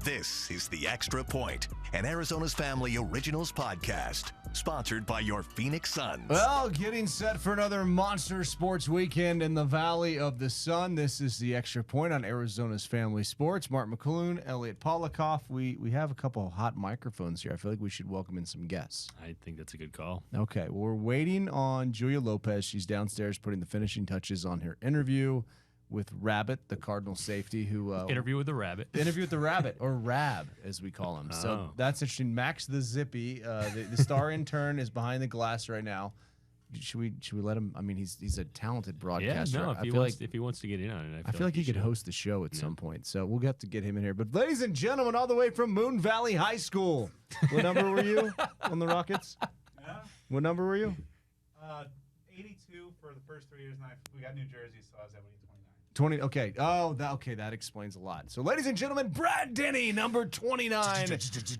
This is The Extra Point, an Arizona's Family Originals podcast, sponsored by your Phoenix Suns. Well, getting set for another monster sports weekend in the Valley of the Sun. This is The Extra Point on Arizona's Family Sports. Mark McCloon, Elliott Polakoff. We have a couple of hot microphones here. I feel like we should welcome in some guests. I think that's a good call. Okay, well, we're waiting on Julia Lopez. She's downstairs putting the finishing touches on her interview with Rabbit, the Cardinals safety, who Interview with the Rabbit. Interview with the Rabbit, or Rab, as we call him. So that's interesting. Max the Zippy, the star intern, is behind the glass right now. Should we let him? I mean, he's a talented broadcaster. Yeah, no, if he wants to get in on it, I feel like he could host the show at some point. So we'll have to get him in here. But ladies and gentlemen, all the way from Moon Valley High School, what number were you on the Rockets? Yeah. What number were you? 82 for the first 3 years, and we got New Jersey, so I was at 20. 29. Okay. Oh, that explains a lot. So, ladies and gentlemen, Brad Denny, number 29,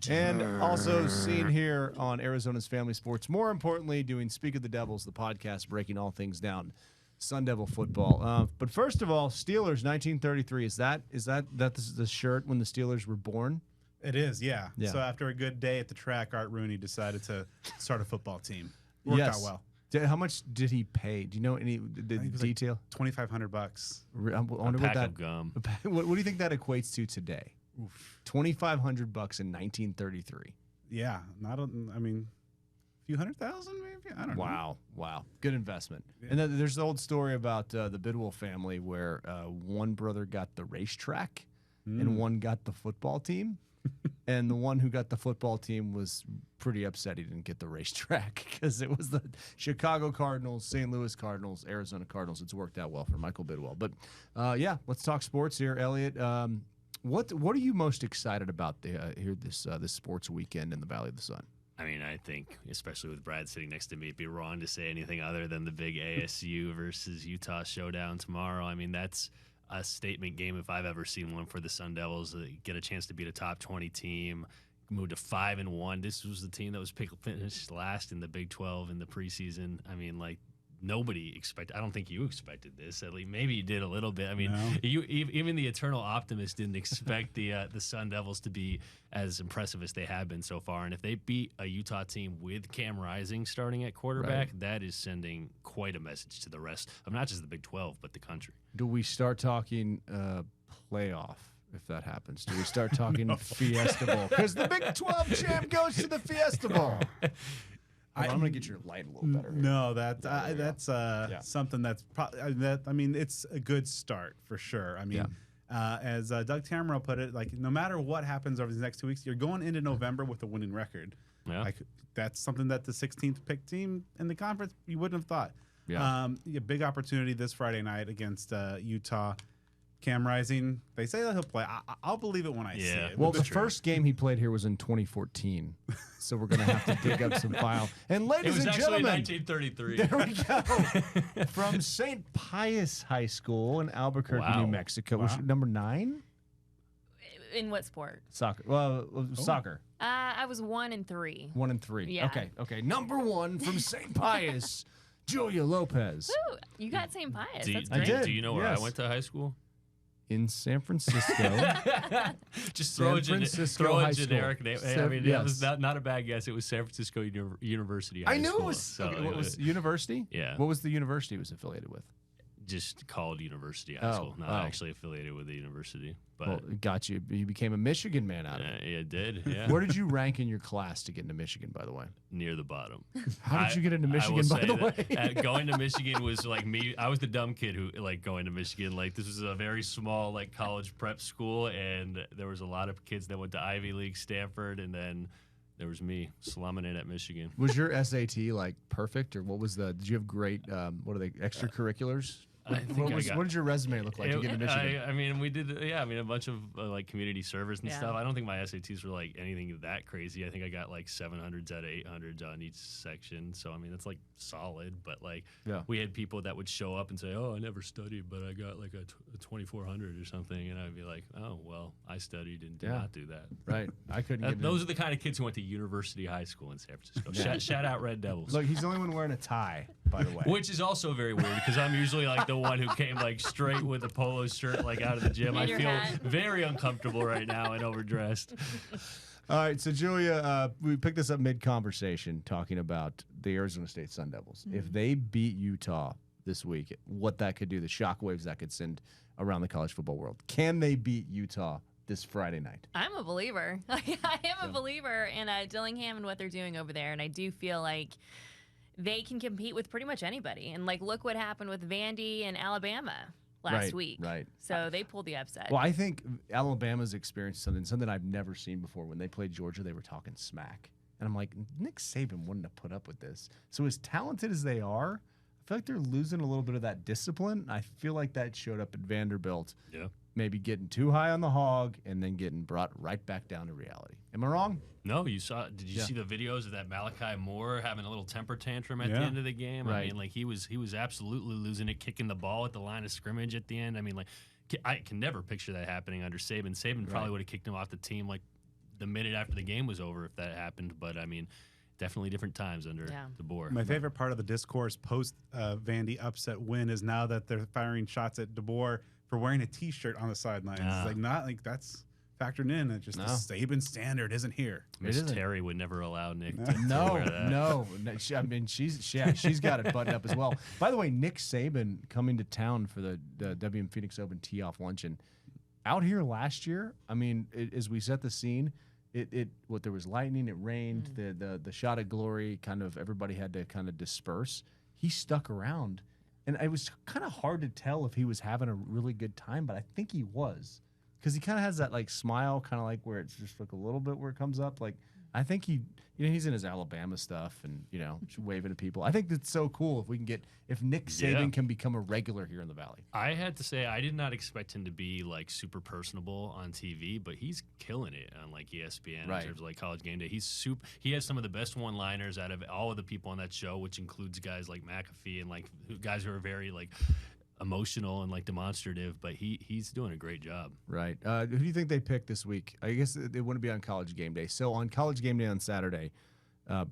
and also seen here on Arizona's Family Sports. More importantly, doing Speak of the Devils, the podcast breaking all things down, Sun Devil football. But first of all, Steelers, 1933. Is that the shirt when the Steelers were born? It is, yeah. So after a good day at the track, Art Rooney decided to start a football team. Worked out well. How much did he pay? Do you know any detail? Like $2,500. A pack of gum. What do you think that equates to today? $2,500 in 1933. Yeah, a few $100,000 maybe. I don't know. Wow, good investment. Yeah. And then there's the old story about the Bidwell family where one brother got the racetrack and one got the football team. And the one who got the football team was pretty upset he didn't get the racetrack because it was the Chicago Cardinals, St. Louis Cardinals, Arizona Cardinals. It's worked out well for Michael Bidwell. But, let's talk sports here, Elliott. What are you most excited about here this sports weekend in the Valley of the Sun? I mean, I think, especially with Brad sitting next to me, it'd be wrong to say anything other than the big ASU versus Utah showdown tomorrow. I mean, that's a statement game if I've ever seen one for the Sun Devils. Get a chance to beat a top 20 team, move to 5-1. This was the team that was finished last in the Big 12 in the preseason. I mean, like, nobody expected. I don't think you expected this. At least maybe you did a little bit. I mean, even the eternal optimist didn't expect the Sun Devils to be as impressive as they have been so far. And if they beat a Utah team with Cam Rising starting at quarterback, that is sending quite a message to the rest of not just the Big 12 but the country. Do we start talking playoff? If that happens, do we start talking Fiesta Bowl? Because the Big 12 champ goes to the Fiesta Bowl. I'm going to get your light a little better. No, that's something that's probably it's a good start for sure. I mean, as Doug Tamero put it, like no matter what happens over the next 2 weeks, you're going into November with a winning record. Yeah. Like that's something that the 16th picked team in the conference you wouldn't have thought. Yeah. A big opportunity this Friday night against Utah. Cam Rising, they say that he'll play. I'll believe it when I see it. Well, the first game he played here was in 2014, so we're going to have to dig up some file. And ladies and gentlemen, 1933. There we go. From St. Pius High School in Albuquerque, New Mexico. Was number 9? In what sport? Soccer. Well, soccer. I was 1 and 3. 1 and 3. Yeah. Okay. Number 1 from St. Pius, Julia Lopez. Ooh, you got St. Pius. That's I great. did. Do you know where I went to high school? In San Francisco. Just throw a generic name. I mean, that was not a bad guess. It was San Francisco University High I knew School. it was. So what was university? Yeah. What was the university it was affiliated with? Just called University High School. Not actually affiliated with the university. But it got you. You became a Michigan man out of it. It did, yeah. Where did you rank in your class to get into Michigan, by the way? Near the bottom. How did you get into Michigan, by the way? Going to Michigan was like me. I was the dumb kid who, like, going to Michigan. Like, this was a very small, like, college prep school, and there was a lot of kids that went to Ivy League, Stanford, and then there was me slumming it at Michigan. Was your SAT, like, perfect, or what was did you have great, extracurriculars? What did your resume look like to get into Michigan? I mean, we did, a bunch of like community service and stuff. I don't think my SATs were like anything that crazy. I think I got like 700s out of 800s on each section. So, I mean, that's like solid. But like, we had people that would show up and say, "Oh, I never studied, but I got like a 2400 or something." And I'd be like, "Oh, well, I studied and did not do that." Right. I couldn't get Those are the kind of kids who went to University High School in San Francisco. Shout out Red Devils. Look, he's the only one wearing a tie. by the way. Which is also very weird because I'm usually like the one who came like straight with a polo shirt like out of the gym. And I your feel hat. very uncomfortable right now and overdressed. All right, so Julia, we picked this up mid-conversation talking about the Arizona State Sun Devils. If they beat Utah this week, what that could do, the shockwaves that could send around the college football world. Can they beat Utah this Friday night? I'm a believer. I am a believer in Dillingham and what they're doing over there, and I do feel like they can compete with pretty much anybody. And like, look what happened with Vandy and Alabama last week. Right. So they pulled the upset. Well, I think Alabama's experienced something I've never seen before. When they played Georgia, they were talking smack. And I'm like, Nick Saban wouldn't have put up with this. So as talented as they are, I feel like they're losing a little bit of that discipline. I feel like that showed up at Vanderbilt. Yeah. Maybe getting too high on the hog and then getting brought right back down to reality. Am I wrong? No, you saw. Did you see the videos of that Malachi Moore having a little temper tantrum at the Yeah. end of the game? I Right. mean, like he was absolutely losing it, kicking the ball at the line of scrimmage at the end. I mean, like I can never picture that happening under Saban. Saban probably would have kicked him off the team like the minute after the game was over if that happened. But I mean, definitely different times under DeBoer. My favorite part of the discourse post Vandy upset win is now that they're firing shots at DeBoer for wearing a T-shirt on the sidelines. It's like not like that's factored in. It's just the Saban standard isn't here. Miss Terry would never allow Nick to No, wear that. no. I mean, she's got it buttoned up as well. By the way, Nick Saban coming to town for the WM Phoenix Open tee-off luncheon. Out here last year, I mean, as we set the scene, there was lightning, it rained, the shot of glory, kind of everybody had to kind of disperse. He stuck around, and it was kind of hard to tell if he was having a really good time, but I think he was. Because he kind of has that like smile, kind of like where it's just like a little bit where it comes up. Like I think he's in his Alabama stuff and waving at people. I think that's so cool if Nick Saban can become a regular here in the Valley. I had to say I did not expect him to be like super personable on TV, but he's killing it on like ESPN in terms of like College Game Day. He has some of the best one-liners out of all of the people on that show, which includes guys like McAfee and like guys who are very like emotional and like demonstrative, but he's doing a great job. Right. Who do you think they picked this week? I guess it wouldn't be on College Game Day. So on College Game Day on Saturday,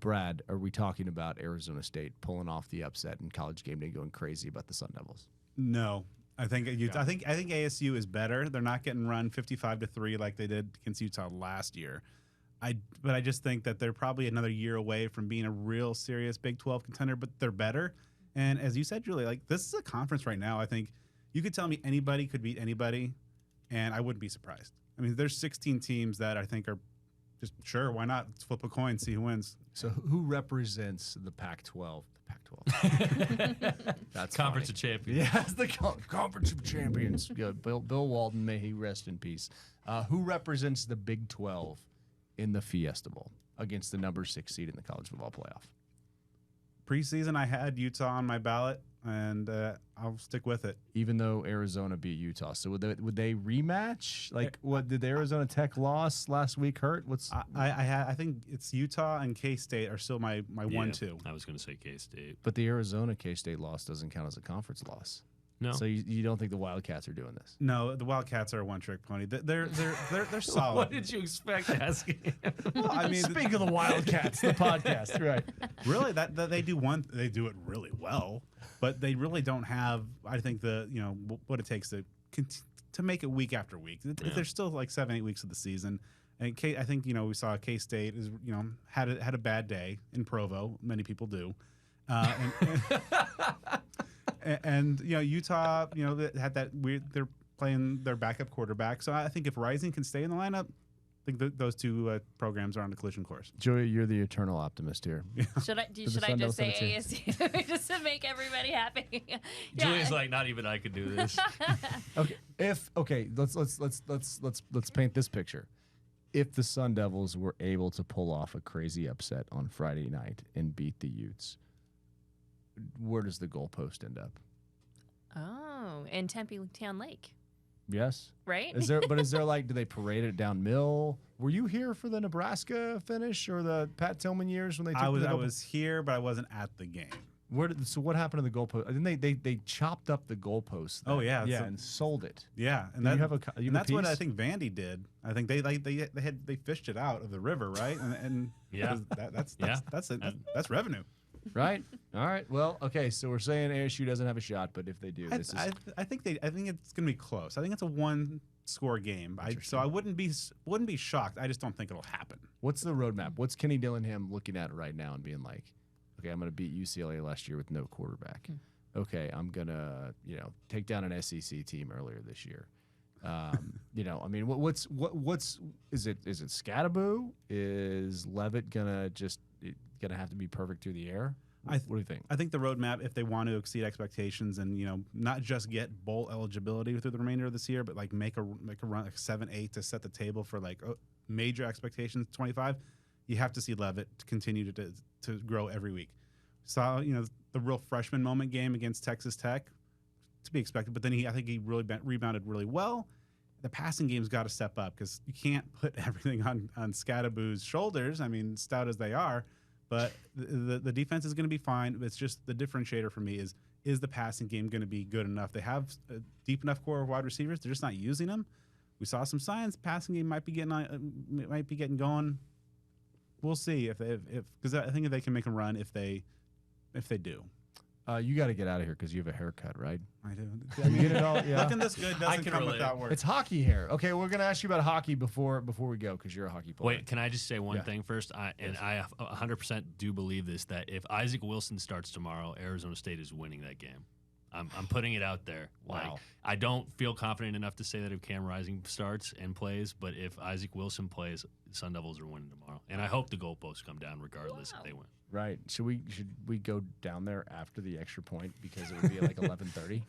Brad, are we talking about Arizona State pulling off the upset and College Game Day going crazy about the Sun Devils? No. I think ASU is better. They're not getting run 55-3 like they did against Utah last year. But I just think that they're probably another year away from being a real serious Big 12 contender, but they're better. And as you said, Julie, like this is a conference right now. I think you could tell me anybody could beat anybody, and I wouldn't be surprised. I mean, there's 16 teams that I think are just sure. Why not? Let's flip a coin, see who wins. So who represents the Pac-12? The Pac-12. That's Conference funny. of Champions. Yeah, it's the Conference of Champions. Yeah, Bill Walton, may he rest in peace. Who represents the Big 12 in the Fiesta Bowl against the number 6 seed in the college football playoff? Preseason, I had Utah on my ballot, and I'll stick with it. Even though Arizona beat Utah, so would they rematch? Like, what did the Arizona Tech loss last week hurt? I think it's Utah and K-State are still my 1-2. I was going to say K-State, but the Arizona K-State loss doesn't count as a conference loss. No. So you don't think the Wildcats are doing this? No, the Wildcats are a one-trick pony. They're solid. What did you expect asking? Well, I mean, speak of the Wildcats, the podcast, right? Really, that they do it really well, but they really don't have. I think what it takes to make it week after week. There's still like 7-8 weeks of the season, and I think we saw K-State is had a bad day in Provo. Many people do, and Utah, had that weird. They're playing their backup quarterback, so I think if Rising can stay in the lineup, I think those two programs are on a collision course. Joey, you're the eternal optimist here. Should I just say ASU just to make everybody happy? Yeah. Julia's like, not even I could do this. Let's paint this picture. If the Sun Devils were able to pull off a crazy upset on Friday night and beat the Utes, where does the goalpost end up? Oh, in Tempe Town Lake. Yes. Right? Is there like, do they parade it down Mill? Were you here for the Nebraska finish or the Pat Tillman years when they took I was here, but I wasn't at the game. So what happened to the goalpost? I think they chopped up the goalpost. Oh yeah, and sold it. Yeah, and that's what I think Vandy did. I think they fished it out of the river, right? And yeah, that's revenue. Right? All right. Well, okay. So we're saying ASU doesn't have a shot, but if they do, I think it's going to be close. I think it's a one-score game. So I wouldn't be shocked. I just don't think it'll happen. What's the roadmap? What's Kenny Dillingham looking at right now and being like, okay, I'm going to beat UCLA last year with no quarterback. Okay, I'm going to, take down an SEC team earlier this year. I mean, what's is it Scattaboo? Is Levitt gonna have to be perfect through the air? What do you think? I think the roadmap, if they want to exceed expectations and not just get bowl eligibility through the remainder of this year, but like make a run like 7-8 to set the table for like major expectations 25, you have to see Levitt continue to grow every week. Saw the real freshman moment game against Texas Tech, to be expected, but then I think he really rebounded really well. The passing game's got to step up because you can't put everything on Scattaboo's shoulders. I mean, stout as they are, but the defense is going to be fine. It's just the differentiator for me is the passing game going to be good enough? They have a deep enough core of wide receivers. They're just not using them. We saw some signs. Passing game might be getting going. We'll see because I think if they can make a run if they do. You got to get out of here because you have a haircut, right? I do. You get it all. Yeah. Looking this good doesn't come without work. It's hockey hair. Okay, we're gonna ask you about hockey before we go because you're a hockey player. Wait, can I just say one thing first? I 100% do believe this, that if Isaac Wilson starts tomorrow, Arizona State is winning that game. I'm putting it out there. Wow. Like, I don't feel confident enough to say that if Cam Rising starts and plays, but if Isaac Wilson plays, Sun Devils are winning tomorrow. And I hope the goalposts come down regardless if they win. Right. Should we go down there after the extra point because it would be like 11:30?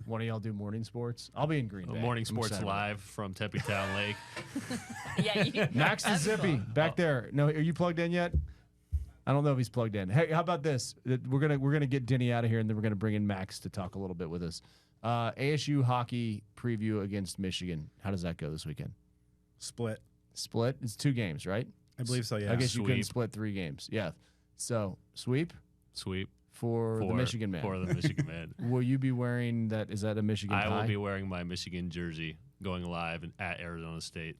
One of y'all do morning sports? I'll be in Green Bay. Morning sports live from Tempe Town Lake. Yeah, Max is zippy back there. No, are you plugged in yet? I don't know if he's plugged in. Hey, how about this? We're gonna get Denny out of here, and then we're gonna bring in Max to talk a little bit with us. ASU hockey preview against Michigan. How does that go this weekend? Split. It's 2 games, right? I believe so. Yeah. I guess you couldn't split 3 games. Yeah. So sweep for the Michigan man. For the Michigan man. Will you be wearing that? Is that a Michigan tie? I will be wearing my Michigan jersey going live at Arizona State.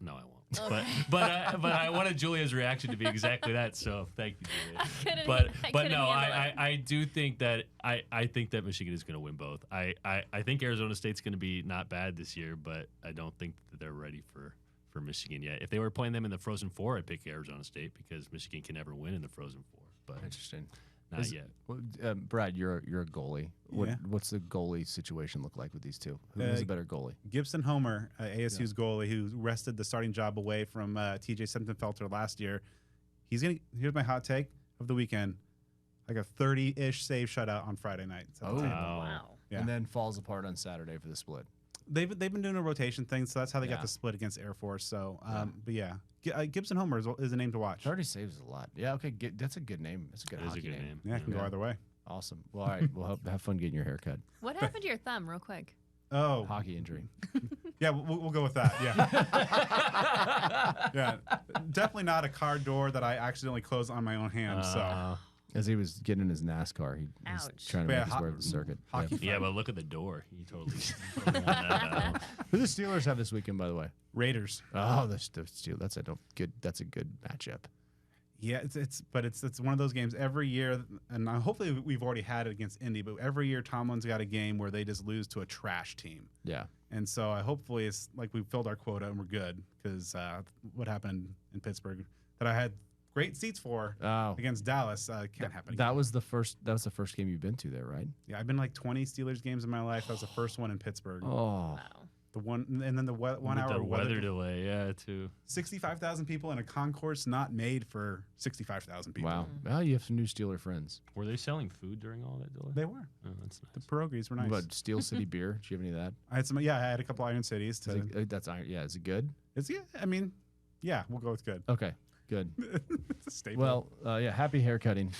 No, I won't. Okay. But I wanted Julia's reaction to be exactly that. So thank you, Julia. But no, I do think that I think that Michigan is going to win both. I think Arizona State's going to be not bad this year, but I don't think that they're ready for Michigan yet. If they were playing them in the Frozen Four, I'd pick Arizona State because Michigan can never win in the Frozen Four. But interesting. Not yet. Brad, you're a goalie. What's the goalie situation look like with these two? Who's a better goalie? Gibson Homer, ASU's goalie, who wrested the starting job away from TJ Sentenfelter last year. Here's my hot take of the weekend. Like a 30-ish save shutout on Friday night. So wow. Yeah. And then falls apart on Saturday for the split. They've been doing a rotation thing, so that's how they got the split against Air Force. So, but yeah, Gibson Homer is a name to watch. 30 saves is a lot. Yeah, okay, that's a good name. That's a good hockey name. Yeah, it can go either way. Awesome. Well, all right, we'll have fun getting your hair cut. What happened to your thumb, real quick? Oh, hockey injury. Yeah, we'll go with that. Yeah, yeah, definitely not a car door that I accidentally closed on my own hand. So. As he was getting in his NASCAR, he was trying to make his way over the circuit. Yeah, but look at the door. He totally won that battle. Who the Steelers have this weekend, by the way? Raiders. Oh, the Steelers. That's a good matchup. Yeah, it's one of those games every year, and hopefully we've already had it against Indy, but every year Tomlin's got a game where they just lose to a trash team. Yeah. And so hopefully it's like we've filled our quota and we're good because what happened in Pittsburgh that I had great seats for against Dallas can't happen again. That was the first game you've been to there, right? Yeah, I've been like 20 Steelers games in my life. That was the first one in Pittsburgh. Oh. Wow. The one, and then the 1 hour the weather delay, too. 65,000 people in a concourse not made for 65,000 people. Wow. Well, you have some new Steeler friends. Were they selling food during all that delay? They were. Oh, that's nice. The pierogies were nice. What, Steel City beer? Did you have any of that? I had some. Yeah, I had a couple Iron Cities. That's iron. Yeah, is it good? It's I mean, yeah, we'll go with good. Okay. Good. It's a staple. Well, yeah, happy haircutting.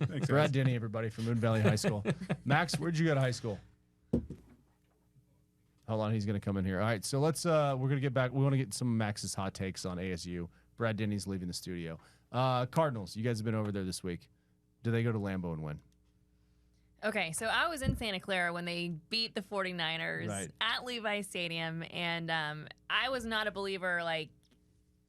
Thanks, Brad Denny, everybody, from Moon Valley High School. Max, where'd you go to high school? Hold on, he's going to come in here. All right, so we're going to get back. We want to get some of Max's hot takes on ASU. Brad Denny's leaving the studio. Cardinals, you guys have been over there this week. Do they go to Lambeau and win? Okay, so I was in Santa Clara when they beat the 49ers at Levi Stadium, and I was not a believer,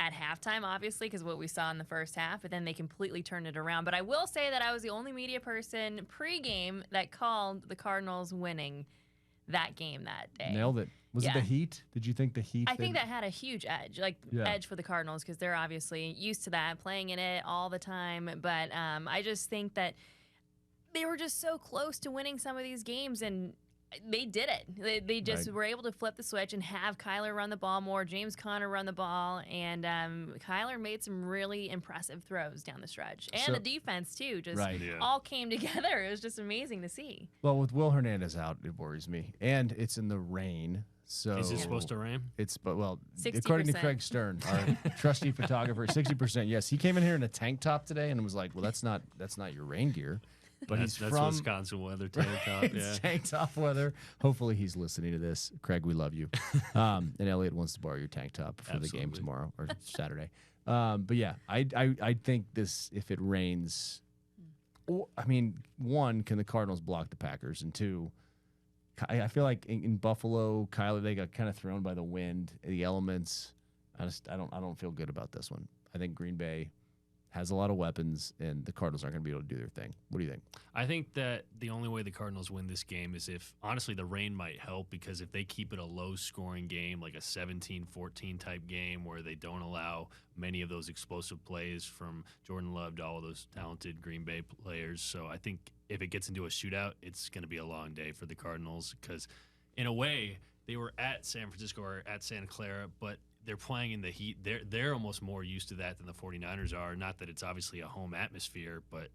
at halftime, obviously, because what we saw in the first half, but then they completely turned it around. But I will say that I was the only media person pregame that called the Cardinals winning that game that day. Nailed it. Was it the Heat? Did you think the Heat? I think that had a huge edge, edge for the Cardinals, because they're obviously used to that, playing in it all the time. But I just think that they were just so close to winning some of these games, and they did it. They just were able to flip the switch and have Kyler run the ball more, James Conner run the ball, and Kyler made some really impressive throws down the stretch. And the defense, too, just all came together. It was just amazing to see. Well, with Will Hernandez out, it worries me. And it's in the rain. So is it supposed to rain? Well, 60%. According to Craig Stern, our trusty photographer, 60%. Yes, he came in here in a tank top today and was like, "Well, that's not your rain gear." But that's from Wisconsin weather, tank top. It's tank top weather. Hopefully, he's listening to this. Craig, we love you. And Elliott wants to borrow your tank top for the game tomorrow or Saturday. But yeah, I think this, if it rains, I mean, one, can the Cardinals block the Packers, and two, I feel like in Buffalo, Kyler, they got kind of thrown by the wind, the elements. I don't feel good about this one. I think Green Bay has a lot of weapons, and the Cardinals aren't going to be able to do their thing. What do you think? I think that the only way the Cardinals win this game is if, honestly, the rain might help, because if they keep it a low-scoring game, like a 17-14 type game where they don't allow many of those explosive plays from Jordan Love to all of those talented Green Bay players. So I think if it gets into a shootout, it's going to be a long day for the Cardinals, because in a way, they were at San Francisco or at Santa Clara, but they're playing in the heat. They're almost more used to that than the 49ers are. Not that it's obviously a home atmosphere, but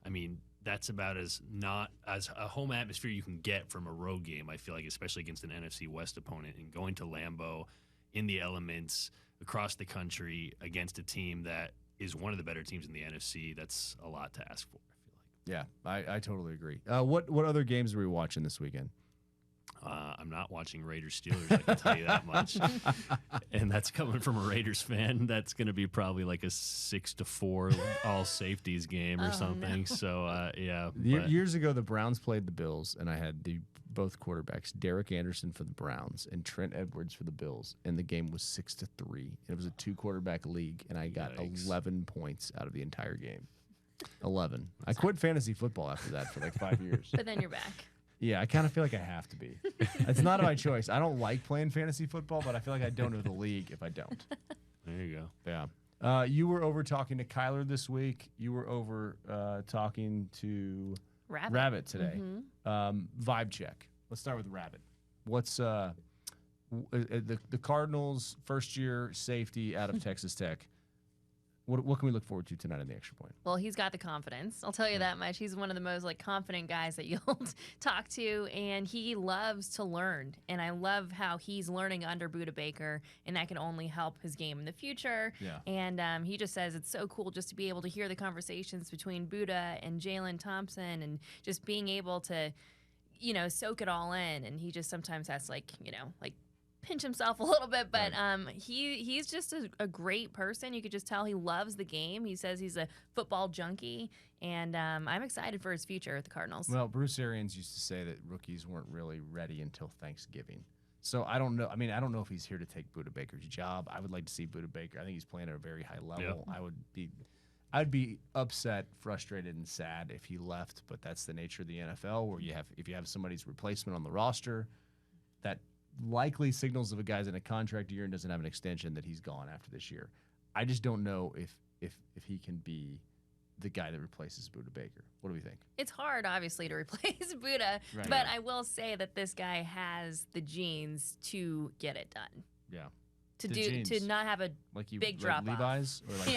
I mean, that's about as not as a home atmosphere you can get from a road game, I feel like, especially against an NFC West opponent, and going to Lambeau in the elements across the country against a team that is one of the better teams in the NFC. That's a lot to ask for, I feel like. Yeah, I totally agree. What other games were we watching this weekend? I'm not watching Raiders Steelers, I can tell you that much. And that's coming from a Raiders fan. That's going to be probably like a 6-4 all safeties game or something. No. So yeah. Years ago, the Browns played the Bills, and I had both quarterbacks, Derek Anderson for the Browns and Trent Edwards for the Bills, and the game was 6-3. It was a 2-quarterback league, and I got 11 points out of the entire game. 11. I quit fantasy football after that for like 5 years. But then you're back. Yeah, I kind of feel like I have to be. It's not my choice. I don't like playing fantasy football, but I feel like I don't know the league if I don't. There you go. Yeah. You were over talking to Kyler this week. You were over talking to Rabbit today. Mm-hmm. Vibe check. Let's start with Rabbit. What's the Cardinals' first-year safety out of Texas Tech? What can we look forward to tonight on the Extra Point? Well, he's got the confidence. I'll tell you that much. He's one of the most confident guys that you'll talk to, and he loves to learn. And I love how he's learning under Budda Baker, and that can only help his game in the future. Yeah. And he just says it's so cool just to be able to hear the conversations between Budda and Jalen Thompson, and just being able to, soak it all in. And he just sometimes has to pinch himself a little bit, but he's just a great person. You could just tell he loves the game. He says he's a football junkie, and I'm excited for his future at the Cardinals. Well, Bruce Arians used to say that rookies weren't really ready until Thanksgiving. So I don't know. I mean, I don't know if he's here to take Budda Baker's job. I would like to see Budda Baker. I think he's playing at a very high level. Yeah. I'd be upset, frustrated, and sad if he left, but that's the nature of the NFL, where if you have somebody's replacement on the roster, that likely signals of a guy's in a contract year and doesn't have an extension that he's gone after this year. I just don't know if he can be the guy that replaces Budda Baker. What do we think? It's hard, obviously, to replace Budda, but I will say that this guy has the genes to get it done. Yeah. To not have a big drop off. Levi's? Or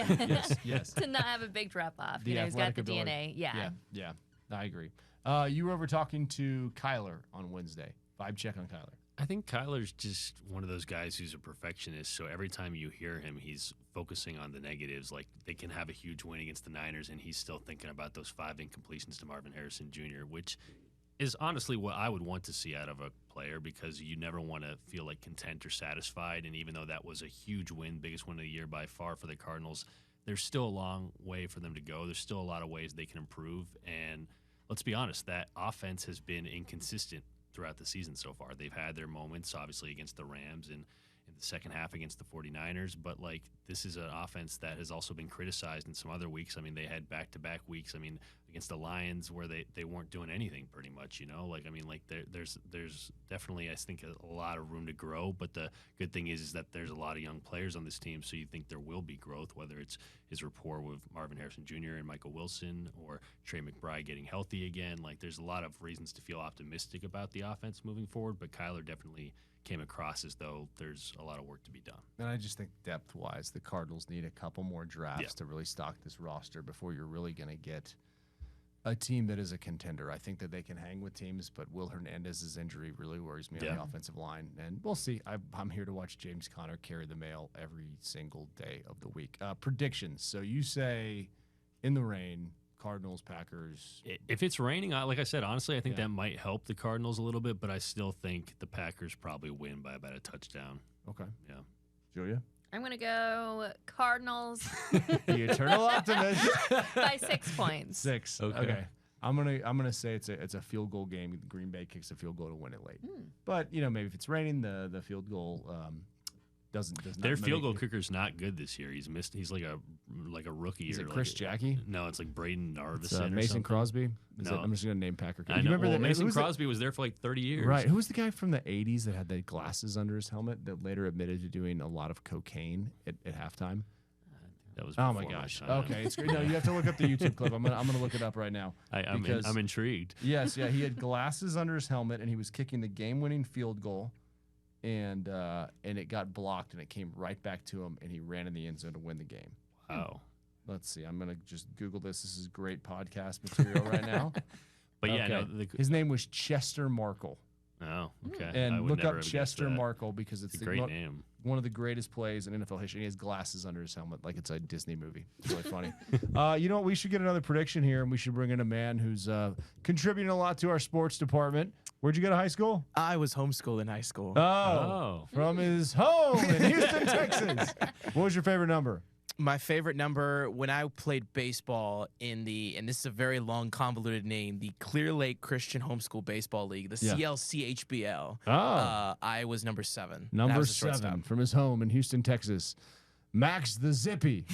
yes. To not have a big drop off. He's got the DNA. Yeah. I agree. You were over talking to Kyler on Wednesday. Vibe check on Kyler. I think Kyler's just one of those guys who's a perfectionist. So every time you hear him, he's focusing on the negatives. Like, they can have a huge win against the Niners, and he's still thinking about those 5 incompletions to Marvin Harrison Jr., which is honestly what I would want to see out of a player, because you never want to feel like content or satisfied. And even though that was a huge win, biggest win of the year by far for the Cardinals, there's still a long way for them to go. There's still a lot of ways they can improve. And let's be honest, that offense has been inconsistent throughout the season so far. They've had their moments, obviously, against the Rams and the second half against the 49ers, but like this is an offense that has also been criticized in some other weeks. I mean, they had back-to-back weeks. I mean, against the Lions where they weren't doing anything pretty much, like, I mean, like there's definitely, I think, a lot of room to grow, but the good thing is that there's a lot of young players on this team, so you think there will be growth, whether it's his rapport with Marvin Harrison Jr. and Michael Wilson or Trey McBride getting healthy again. Like, there's a lot of reasons to feel optimistic about the offense moving forward, but Kyler definitely came across as though there's a lot of work to be done. And I just think depth-wise, the Cardinals need a couple more drafts to really stock this roster before you're really going to get a team that is a contender. I think that they can hang with teams, but Will Hernandez's injury really worries me on the offensive line. And we'll see. I'm here to watch James Conner carry the mail every single day of the week. Predictions. So you say in the rain, Cardinals, Packers. If it's raining, like I said, honestly, I think that might help the Cardinals a little bit, but I still think the Packers probably win by about a touchdown. Okay. Yeah. Julia? I'm going to go Cardinals The eternal optimist. by 6 points. 6. Okay. I'm gonna say it's a field goal game. Green Bay kicks a field goal to win it late. But maybe if it's raining, the field goal does not. Their field goal kicker's not good this year. He's missed. He's like a rookie. Is it or Chris Jackie? No, it's like Braden Narvison. It's, or Mason something. Crosby. No. I'm just gonna name Packer. I know. You remember Mason Crosby was there for like 30 years. Right. Who was the guy from the 80s that had the glasses under his helmet that later admitted to doing a lot of cocaine at halftime? That was oh my before gosh. time. Okay, it's great. No, you have to look up the YouTube clip. I'm gonna look it up right now. I'm intrigued. Yes, yeah. He had glasses under his helmet and he was kicking the game-winning field goal, and it got blocked and it came right back to him and he ran in the end zone to win the game. Wow. Let's see. I'm gonna just Google this. This is great podcast material right now. But okay. no, his name was Chester Markle. Oh, okay. And look up Chester Markle because it's a great name. One of the greatest plays in NFL history. He has glasses under his helmet like it's a Disney movie. It's really funny. You know what? We should get another prediction here, and we should bring in a man who's contributing a lot to our sports department. Where'd you go to high school? I was homeschooled in high school. Oh. From his home in Houston, Texas. What was your favorite number? My favorite number when I played baseball and this is a very long, convoluted name, the Clear Lake Christian Homeschool Baseball League, the CLCHBL. I was number 7. Number 7 from his home in Houston, Texas. Max the Zippy.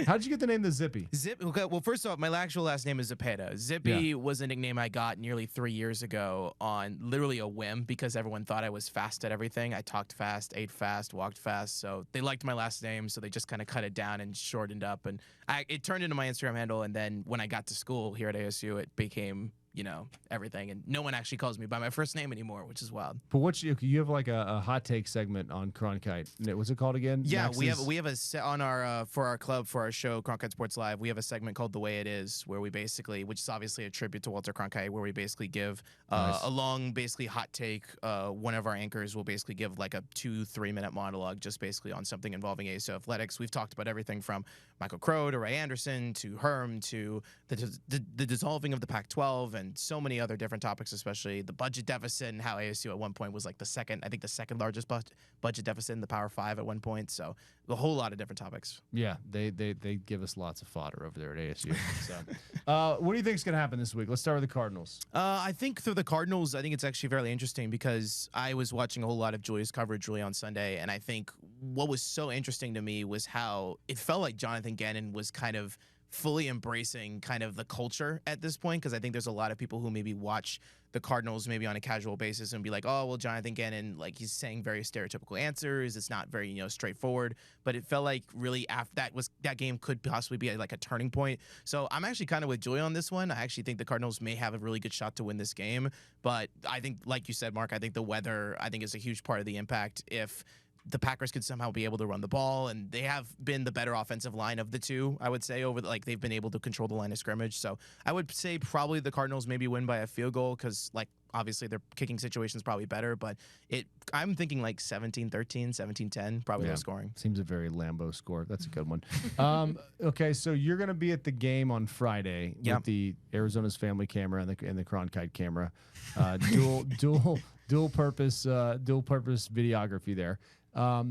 How'd you get the name the Zippy? Okay, well, first off, my actual last name is Zepeda. Zippy was a nickname I got nearly 3 years ago on literally a whim because everyone thought I was fast at everything. I talked fast, ate fast, walked fast. So they liked my last name, so they just kind of cut it down and shortened up. And it turned into my Instagram handle. And then when I got to school here at ASU, it became everything, and no one actually calls me by my first name anymore, which is wild. But you have like a hot take segment on Cronkite. What's it called again? Yeah, we have a on our for our club, for our show Cronkite Sports Live. We have a segment called The Way It Is, where we basically, which is obviously a tribute to Walter Cronkite, where we basically give a long, basically hot take. One of our anchors will basically give like a 2-3 minute monologue, just basically on something involving ASU athletics. We've talked about everything from Michael Crow to Ray Anderson to Herm to the dissolving of the Pac-12 and so many other different topics, especially the budget deficit and how ASU at one point was like the second largest budget deficit in the Power 5 at one point. So a whole lot of different topics. Yeah, they give us lots of fodder over there at ASU. So, what do you think is going to happen this week? Let's start with the Cardinals. I think through the Cardinals, I think it's actually fairly interesting because I was watching a whole lot of Julia's coverage really on Sunday, and I think what was so interesting to me was how it felt like Jonathan Gannon was kind of fully embracing kind of the culture at this point, because I think there's a lot of people who maybe watch the Cardinals maybe on a casual basis and be like, oh, well, Jonathan Gannon, like, he's saying very stereotypical answers. It's not very, straightforward. But it felt like really after that game could possibly be like a turning point. So I'm actually kind of with Joy on this one. I actually think the Cardinals may have a really good shot to win this game. But I think, like you said, Mark, I think the weather, is a huge part of the impact. If the Packers could somehow be able to run the ball, and they have been the better offensive line of the two, I would say, they've been able to control the line of scrimmage. So I would say probably the Cardinals maybe win by a field goal because, obviously their kicking situation is probably better, but I'm thinking like 17-13, 17-10, probably low scoring. Seems a very Lambeau score. That's a good one. Okay, so you're going to be at the game on Friday with the Arizona's family camera and the Cronkite camera. Dual purpose videography there. Are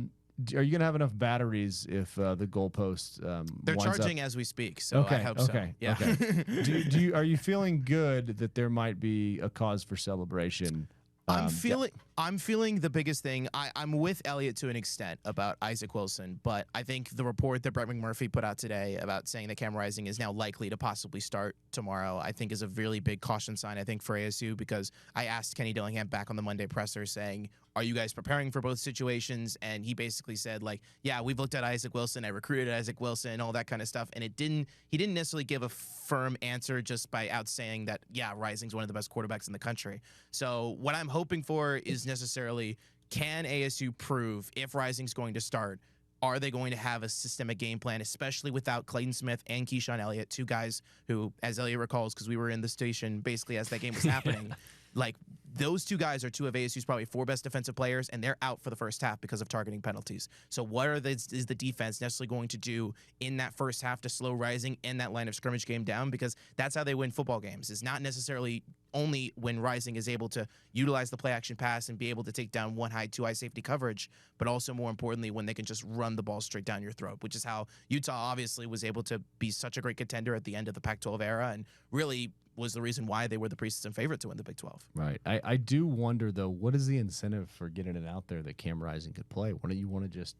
you going to have enough batteries if the goalpost they're charging as we speak, so I hope so. Yeah. Okay. Are you feeling good that there might be a cause for celebration? I'm feeling I'm feeling the biggest thing. I'm with Elliott to an extent about Isaac Wilson, but I think the report that Brett McMurphy put out today about saying that Cam Rising is now likely to possibly start tomorrow, I think is a really big caution sign, I think, for ASU, because I asked Kenny Dillingham back on the Monday presser saying, are you guys preparing for both situations? And he basically said, like, yeah, we've looked at Isaac Wilson. I recruited Isaac Wilson, all that kind of stuff. And he didn't necessarily give a firm answer just by out saying that, yeah, Rising's one of the best quarterbacks in the country. So what I'm hoping for is necessarily, can ASU prove if Rising's going to start, are they going to have a systemic game plan, especially without Clayton Smith and Keyshawn Elliott, two guys who, as Elliott recalls, because we were in the station basically as that game was happening, like, those two guys are two of ASU's probably 4 best defensive players, and they're out for the first half because of targeting penalties. So what is the defense necessarily going to do in that first half to slow Rising and that line of scrimmage game down? Because that's how they win football games. It's not necessarily only when Rising is able to utilize the play action pass and be able to take down 1 high, 2 high safety coverage, but also more importantly when they can just run the ball straight down your throat, which is how Utah obviously was able to be such a great contender at the end of the Pac-12 era and really was the reason why they were the preseason favorite to win the Big 12. Right. I do wonder, though, what is the incentive for getting it out there that Cam Rising could play? Wouldn't you want to just,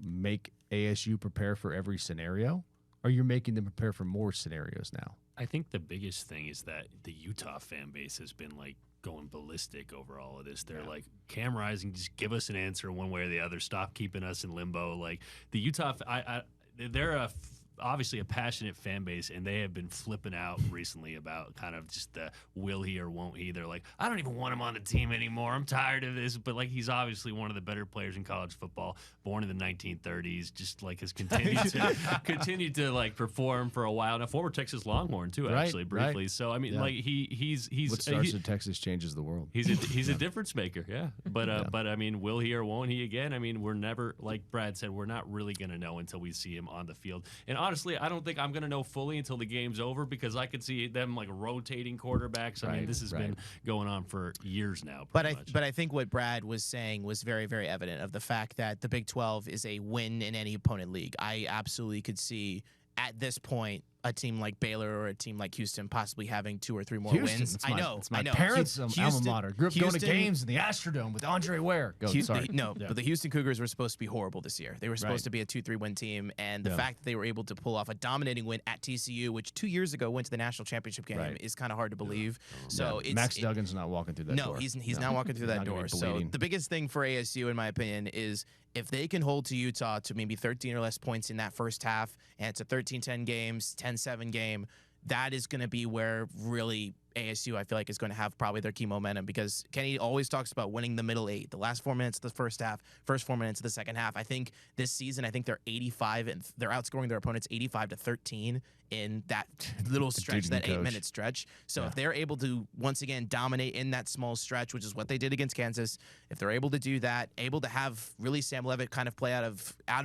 make ASU prepare for every scenario? Or you're making them prepare for more scenarios now? I think the biggest thing is that the Utah fan base has been, like, going ballistic over all of this. They're like, Cam Rising, just give us an answer one way or the other. Stop keeping us in limbo. Like, the Utah, they're obviously a passionate fan base, and they have been flipping out recently about kind of just the will he or won't he. They're like, I don't even want him on the team anymore. I'm tired of this. But, like, he's obviously one of the better players in college football, born in the 1930s, just, like, has continued to like perform for a while. Now, former Texas Longhorn too, actually, briefly. Right. So I mean, like, he's what starts in Texas changes the world. He's a difference maker, yeah. But but I mean, will he or won't he again? I mean, we're never, like Brad said, we're not really gonna know until we see him on the field. And honestly, I don't think I'm going to know fully until the game's over, because I could see them, like, rotating quarterbacks. I mean, this has been going on for years now. But I think what Brad was saying was very, very evident of the fact that the Big 12 is a win in any opponent league. I absolutely could see at this point a team like Baylor or a team like Houston possibly having 2 or 3 more wins. I know. It's my parents' alma mater. Grew up going to games in the Astrodome with Andre Ware. But the Houston Cougars were supposed to be horrible this year. They were supposed to be a 2-3 win team, and the fact that they were able to pull off a dominating win at TCU, which 2 years ago went to the national championship game, is kind of hard to believe. So Max Duggan's not walking through that door. No, he's not walking through that door. So the biggest thing for ASU, in my opinion, is if they can hold to Utah to maybe 13 or less points in that first half, and it's a 13-10 game, 10-7 game, that is going to be where really ASU, I feel like, is going to have probably their key momentum, because Kenny always talks about winning the middle 8, the last 4 minutes of the first half, first 4 minutes of the second half. I think this season, they're 85, and they're outscoring their opponents 85-13 in that little stretch, that 8-minute stretch. So if they're able to once again dominate in that small stretch, which is what they did against Kansas, if they're able to do that, able to have really Sam Levitt kind of play out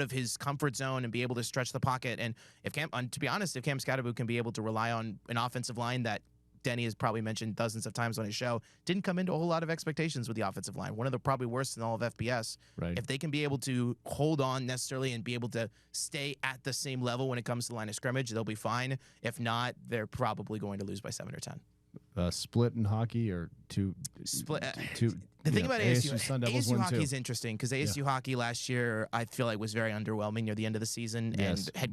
of his comfort zone and be able to stretch the pocket, and to be honest, if Cam Scatterboot can be able to rely on an offensive line that Denny has probably mentioned dozens of times on his show, didn't come into a whole lot of expectations with the offensive line. One of the probably worst in all of FBS. Right. If they can be able to hold on necessarily and be able to stay at the same level when it comes to the line of scrimmage, they'll be fine. If not, they're probably going to lose by 7 or 10. Split in hockey or two? The thing about ASU Sun Devils won hockey too. is interesting, because ASU hockey last year, I feel like, was very underwhelming near the end of the season. Yes, and head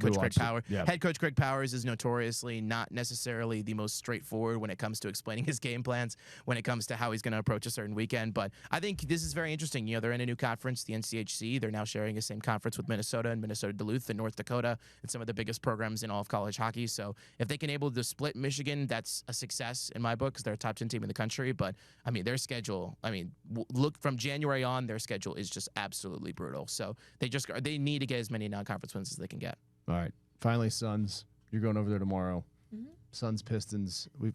coach Greg Powers is notoriously not necessarily the most straightforward when it comes to explaining his game plans, when it comes to how he's going to approach a certain weekend. But I think this is very interesting. They're in a new conference, the NCHC. They're now sharing the same conference with Minnesota and Minnesota Duluth and North Dakota, and some of the biggest programs in all of college hockey. So if they can able to split Michigan, that's a success in my book, because they're a top 10 team in the country. But I mean, their schedule, look from January on, their schedule is just absolutely brutal. So they need to get as many non-conference wins as they can get. All right. Finally, Suns. You're going over there tomorrow. Mm-hmm. Suns, Pistons. We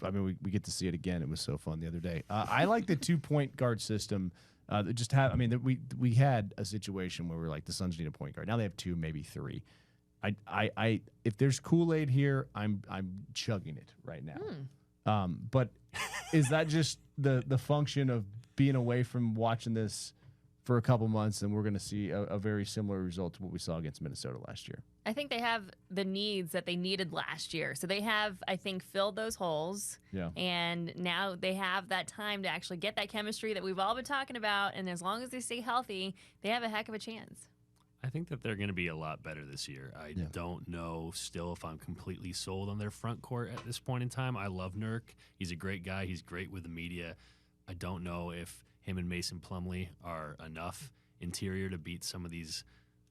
get to see it again. It was so fun the other day. I like the 2-point guard system. We had a situation where we're like, the Suns need a point guard. Now they have 2, maybe 3. I if there's Kool-Aid here, I'm chugging it right now. But is that just the function of being away from watching this for a couple months, and we're going to see a very similar result to what we saw against Minnesota last year. I think they have the needs that they needed last year. So they have, I think, filled those holes. Yeah. And now they have that time to actually get that chemistry that we've all been talking about. And as long as they stay healthy, they have a heck of a chance. I think that they're going to be a lot better this year. I don't know still if I'm completely sold on their front court at this point in time. I love Nurk. He's a great guy. He's great with the media. I don't know if him and Mason Plumlee are enough interior to beat some of these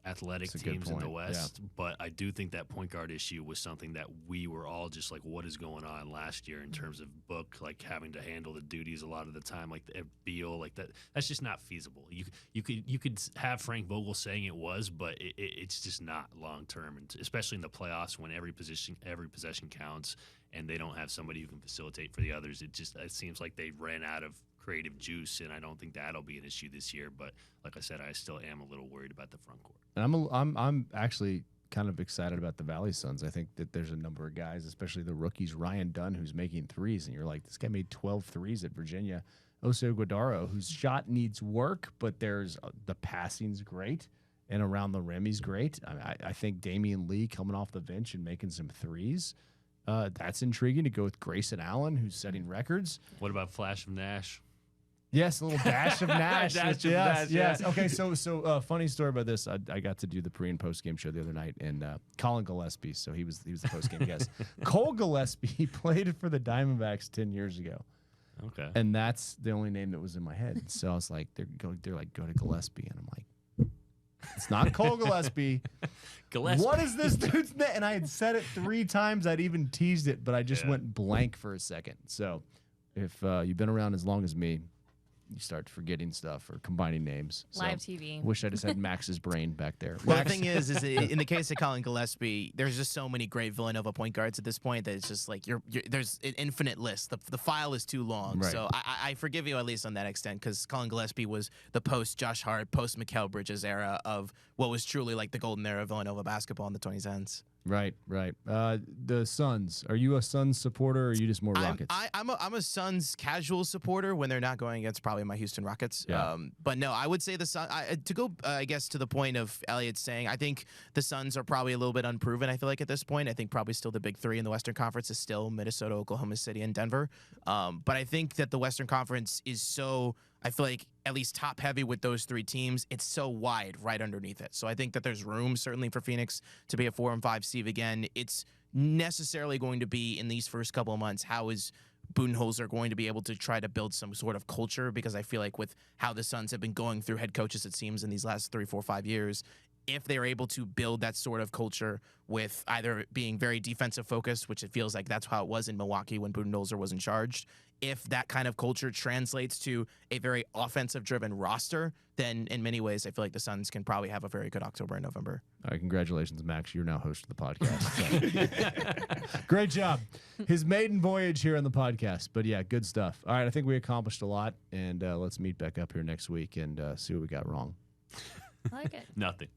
athletic teams in the West. But I do think that point guard issue was something that we were all just like, what is going on last year in terms of Book, like having to handle the duties a lot of the time, like Beal, like that's just not feasible. You could have Frank Vogel saying it was, but it's just not long term, and especially in the playoffs when every possession counts and they don't have somebody who can facilitate for the others. It seems like they ran out of creative juice, and I don't think that'll be an issue this year. But like I said, I still am a little worried about the front court. And I'm actually kind of excited about the Valley Suns. I think that there's a number of guys, especially the rookies, Ryan Dunn, who's making threes, and you're like, this guy made 12 threes at Virginia. Oso Guadaro, whose shot needs work, but there's the passing's great, and around the rim he's great. I think Damian Lee coming off the bench and making some threes. That's intriguing to go with Grayson Allen, who's setting records. What about Flash of Nash? Yes, a little dash of Nash. Dash, yes. Okay, so funny story about this. I got to do the pre and post game show the other night, and Colin Gillespie. So he was the post game guest. Cole Gillespie played for the Diamondbacks 10 years ago. Okay, and that's the only name that was in my head. So I was like, they're like, go to Gillespie, and I'm like, it's not Cole Gillespie. Gillespie. What is this dude's name? And I had said it 3 times. I'd even teased it, but I just went blank for a second. So if you've been around as long as me, you start forgetting stuff or combining names. Live TV. Wish I just had Max's brain back there. Well, the thing is in the case of Colin Gillespie, there's just so many great Villanova point guards at this point that it's just like there's an infinite list. The file is too long. Right. So I forgive you at least on that extent, because Colin Gillespie was the post Josh Hart, post Mikal Bridges era of what was truly like the golden era of Villanova basketball in the 2010s. Right. The Suns. Are you a Suns supporter, or are you just more Rockets? I'm a Suns casual supporter when they're not going against probably my Houston Rockets. Yeah. But no, I would say the Suns. To go, I guess, to the point of Elliott saying, I think the Suns are probably a little bit unproven. I feel like at this point, I think probably still the big 3 in the Western Conference is still Minnesota, Oklahoma City, and Denver. But I think that the Western Conference is so, I feel like, at least top heavy with those 3 teams. It's so wide right underneath it. So I think that there's room certainly for Phoenix to be a 4 and 5 seed again. It's necessarily going to be in these first couple of months, how is Budenholzer going to be able to try to build some sort of culture? Because I feel like with how the Suns have been going through head coaches, it seems, in these last 3, 4, 5 years, if they're able to build that sort of culture with either being very defensive focused, which it feels like that's how it was in Milwaukee when Budenholzer was in charge, if that kind of culture translates to a very offensive driven roster, then in many ways I feel like the Suns can probably have a very good October and November. All right, congratulations, Max. You're now host of the podcast. Great job. His maiden voyage here on the podcast. But yeah, good stuff. All right, I think we accomplished a lot, and let's meet back up here next week and see what we got wrong. I like it. Nothing.